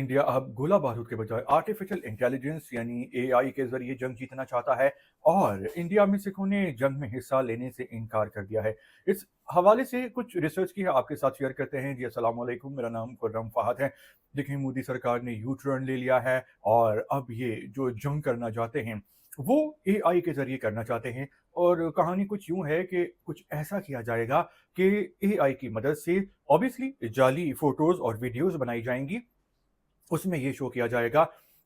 India अब गोला बारूद के बजाय आर्टिफिशियल इंटेलिजेंस यानी एआई के जरिए जंग जीतना चाहता है और इंडिया में सिखों ने जंग में हिस्सा लेने से इनकार कर दिया है। इस हवाले से कुछ रिसर्च की है, आपके साथ शेयर करते हैं। जी अस्सलाम वालेकुम, मेरा नाम खुर्रम फहद है। देखिए, मोदी सरकार ने यू टर्न ले लिया है और अब ये जो जंग करना चाहते हैं वो एआई के जरिए करना चाहते हैं। और कहानी कुछ यूं है कि कुछ ऐसा किया जाएगा कि एआई की मदद से ऑब्वियसली जाली फोटोज और वीडियोस बनाई जाएंगी। उसमें ये शो किया जाएगा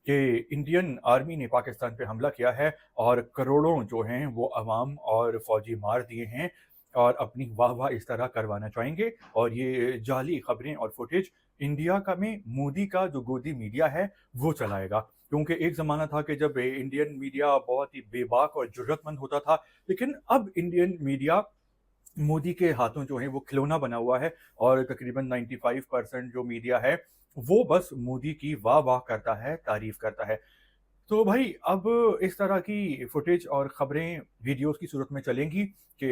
कि इंडियन आर्मी ने पाकिस्तान पे हमला किया है और करोड़ों जो हैं वो अवाम और फौजी मार दिए हैं और अपनी वाह वाह इस तरह करवाना चाहेंगे। और ये जाली खबरें और फुटेज इंडिया का में मोदी का जो गोदी मीडिया है वो चलाएगा। क्योंकि एक ज़माना था कि जब इंडियन मीडिया बहुत ही बेबाक और जुर्रतमंद होता था, लेकिन अब इंडियन मीडिया मोदी के हाथों जो है वो खिलौना बना हुआ है और तकरीबन 95% जो मीडिया है वो बस मोदी की वाह वाह करता है, तारीफ करता है। तो भाई अब इस तरह की फुटेज और खबरें वीडियोस की सूरत में चलेंगी कि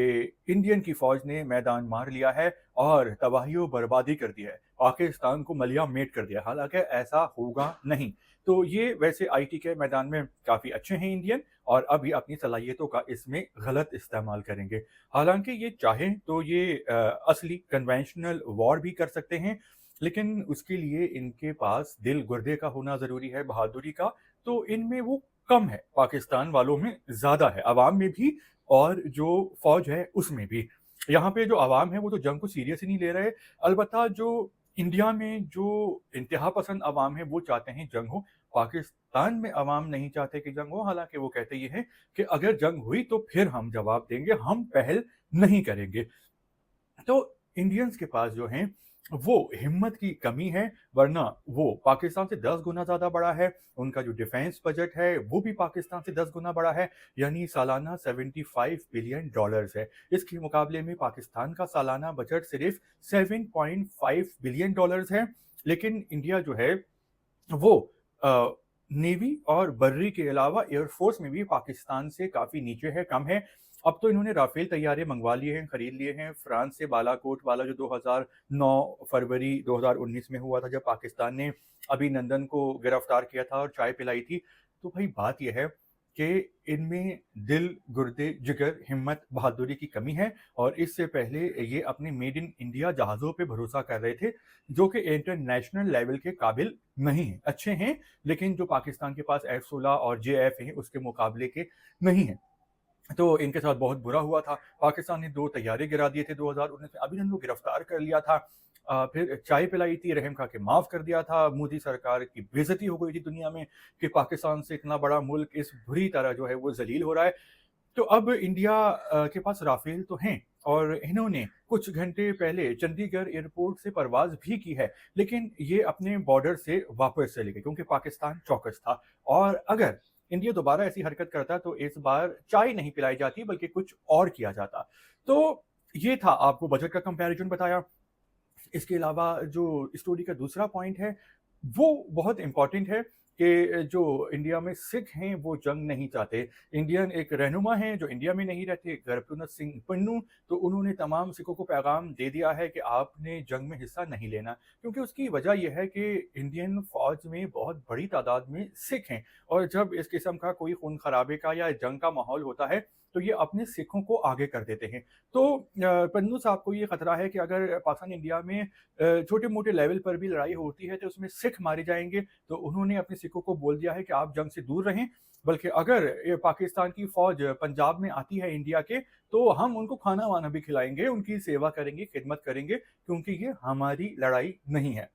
इंडियन की फौज ने मैदान मार लिया है और तबाही और बर्बादी कर दी है, पाकिस्तान को मलिया मेट कर दिया। हालांकि ऐसा होगा नहीं। तो ये वैसे आईटी के मैदान में काफ़ी अच्छे हैं इंडियन, और अभी अपनी सलाहियतों का इसमें गलत इस्तेमाल करेंगे। हालांकि ये चाहें तो ये असली कन्वेंशनल वॉर भी कर सकते हैं, लेकिन उसके लिए इनके पास दिल गुर्दे का होना ज़रूरी है, बहादुरी का। तो इनमें वो कम है, पाकिस्तान वालों में ज़्यादा है, अवाम में भी और जो फ़ौज है उसमें भी। यहाँ पे जो अवाम है वो तो जंग को सीरियस ही नहीं ले रहे। अलबत्ता जो इंडिया में जो इंतहा पसंद अवाम है वो चाहते हैं जंग हो। पाकिस्तान में अवाम नहीं चाहते कि जंग हो। हालांकि वो कहते ये हैं कि अगर जंग हुई तो फिर हम जवाब देंगे, हम पहल नहीं करेंगे। तो इंडियंस के पास जो हैं वो हिम्मत की कमी है, वरना वो पाकिस्तान से 10 गुना ज़्यादा बड़ा है। उनका जो डिफेंस बजट है वो भी पाकिस्तान से 10 गुना बड़ा है, यानी सालाना 75 बिलियन डॉलर्स है। इसके मुकाबले में पाकिस्तान का सालाना बजट सिर्फ 7.5 बिलियन डॉलर्स है। लेकिन इंडिया जो है वो नेवी और बर्री के अलावा एयरफोर्स में भी पाकिस्तान से काफ़ी नीचे है, कम है। अब तो इन्होंने राफेल तैयारे मंगवा लिए हैं, खरीद लिए हैं फ्रांस से। बालाकोट वाला जो 2009 फरवरी 2019 में हुआ था, जब पाकिस्तान ने अभिनंदन को गिरफ्तार किया था और चाय पिलाई थी। तो भाई बात यह है कि इनमें दिल, गुर्दे, जिगर, हिम्मत, बहादुरी की कमी है। और इससे पहले ये अपने मेड इन इंडिया जहाज़ों पे भरोसा कर रहे थे, जो कि इंटरनेशनल लेवल के काबिल नहीं हैं। अच्छे हैं, लेकिन जो पाकिस्तान के पास F-16 और JF हैं उसके मुकाबले के नहीं हैं। तो इनके साथ बहुत बुरा हुआ था। पाकिस्तान ने 2 तैयारे गिरा दिए थे 2019 में, अभिनंदन को गिरफ्तार कर लिया था। फिर चाय पिलाई थी, रहम खा के माफ़ कर दिया था। मोदी सरकार की बेइज्जती हो गई थी दुनिया में कि पाकिस्तान से इतना बड़ा मुल्क इस बुरी तरह जो है वो ज़लील हो रहा है। तो अब इंडिया के पास राफेल तो हैं और इन्होंने कुछ घंटे पहले चंडीगढ़ एयरपोर्ट से परवाज़ भी की है, लेकिन ये अपने बॉर्डर से वापस चले गए क्योंकि पाकिस्तान चौकस था। और अगर इंडिया दोबारा ऐसी हरकत करता तो इस बार चाय नहीं पिलाई जाती बल्कि कुछ और किया जाता। तो ये था, आपको बजट का कंपैरिजन बताया। इसके अलावा जो स्टोरी का दूसरा पॉइंट है वो बहुत इंपॉर्टेंट है कि जो इंडिया में सिख हैं वो जंग नहीं चाहते। इंडियन एक रहनुमा हैं जो इंडिया में नहीं रहते, गुरप्रीत सिंह पन्नू। तो उन्होंने तमाम सिखों को पैगाम दे दिया है कि आपने जंग में हिस्सा नहीं लेना, क्योंकि उसकी वजह यह है कि इंडियन फौज में बहुत बड़ी तादाद में सिख हैं। और जब इस किस्म का कोई खून खराबे का या जंग का माहौल होता है तो ये अपने सिखों को आगे कर देते हैं। तो पन्नू साहब को ये खतरा है कि अगर पाकिस्तान इंडिया में छोटे मोटे लेवल पर भी लड़ाई होती है तो उसमें सिख मारे जाएंगे। तो उन्होंने अपने सिखों को बोल दिया है कि आप जंग से दूर रहें, बल्कि अगर ये पाकिस्तान की फौज पंजाब में आती है इंडिया के, तो हम उनको खाना वाना भी खिलाएंगे, उनकी सेवा करेंगे, खिदमत करेंगे, क्योंकि ये हमारी लड़ाई नहीं है।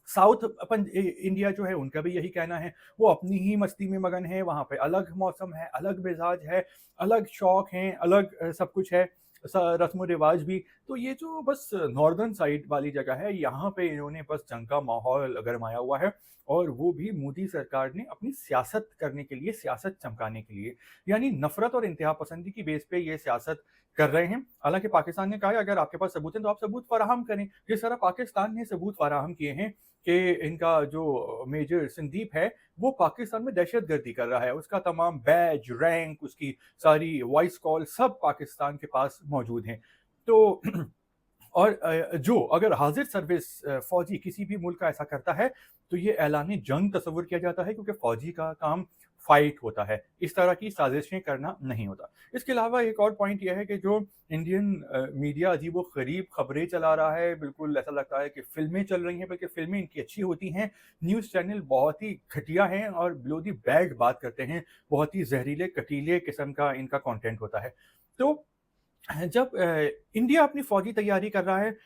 साउथ अपन इंडिया जो है उनका भी यही कहना है। वो अपनी ही मस्ती में मगन है, वहाँ पे अलग मौसम है, अलग मिजाज है, अलग शौक हैं, अलग सब कुछ है, रस्म रिवाज भी। तो ये जो बस नॉर्दर्न साइड वाली जगह है, यहाँ पे इन्होंने बस जंग का माहौल गरमाया हुआ है। और वो भी मोदी सरकार ने अपनी सियासत करने के लिए, सियासत चमकाने के लिए, यानी नफरत और इंतहा पसंदी की बेस पे ये सियासत कर रहे हैं। हालांकि पाकिस्तान ने कहा है अगर आपके पास सबूत हैं तो आप सबूत फराहम करें। जिस तरह पाकिस्तान ने सबूत फराहम किए हैं कि इनका जो मेजर संदीप है वो पाकिस्तान में दहशतगर्दी कर रहा है, उसका तमाम बैज, रैंक, उसकी सारी वॉइस कॉल सब पाकिस्तान के पास मौजूद हैं। तो और जो अगर हाज़िर सर्विस फ़ौजी किसी भी मुल्क का ऐसा करता है, तो ये ऐलान जंग तस्वुर किया जाता है क्योंकि फ़ौजी का काम फ़ाइट होता है, इस तरह की साज़िशें करना नहीं होता। इसके अलावा एक और पॉइंट ये है कि जो इंडियन मीडिया अजीब-व-ग़रीब खबरें चला रहा है, बिल्कुल ऐसा लगता है कि फ़िल्में चल रही हैं, बल्कि फ़िल्में इनकी अच्छी होती हैं, न्यूज़ चैनल बहुत ही घटिया हैं और बिलो द बेल्ट बात करते हैं, बहुत ही ज़हरीले, कटीले किस्म का इनका कंटेंट होता है। तो जब इंडिया अपनी फ़ौजी तैयारी कर रहा है,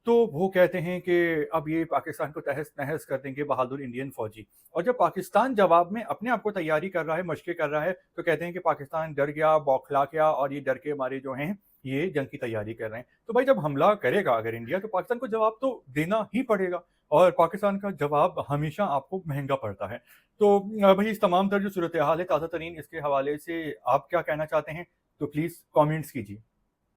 तो वो कहते हैं कि अब ये पाकिस्तान को तहस-नहस कर देंगे बहादुर इंडियन फ़ौजी। और जब पाकिस्तान जवाब में अपने आप को तैयारी कर रहा है, मशक़ें कर रहा है, तो कहते हैं कि पाकिस्तान डर गया, बौखला गया और ये डर के मारे जो हैं, ये जंग की तैयारी कर रहे हैं। तो भाई जब हमला करेगा अगर इंडिया, तो पाकिस्तान को जवाब तो देना ही पड़ेगा और पाकिस्तान का जवाब हमेशा आपको महँगा पड़ता है। तो भई इस तमाम तर जो सूरत-ए-हाल है ताज़ा तरीन इसके हवाले से आप क्या कहना चाहते हैं? तो प्लीज़ कमेंट्स कीजिए।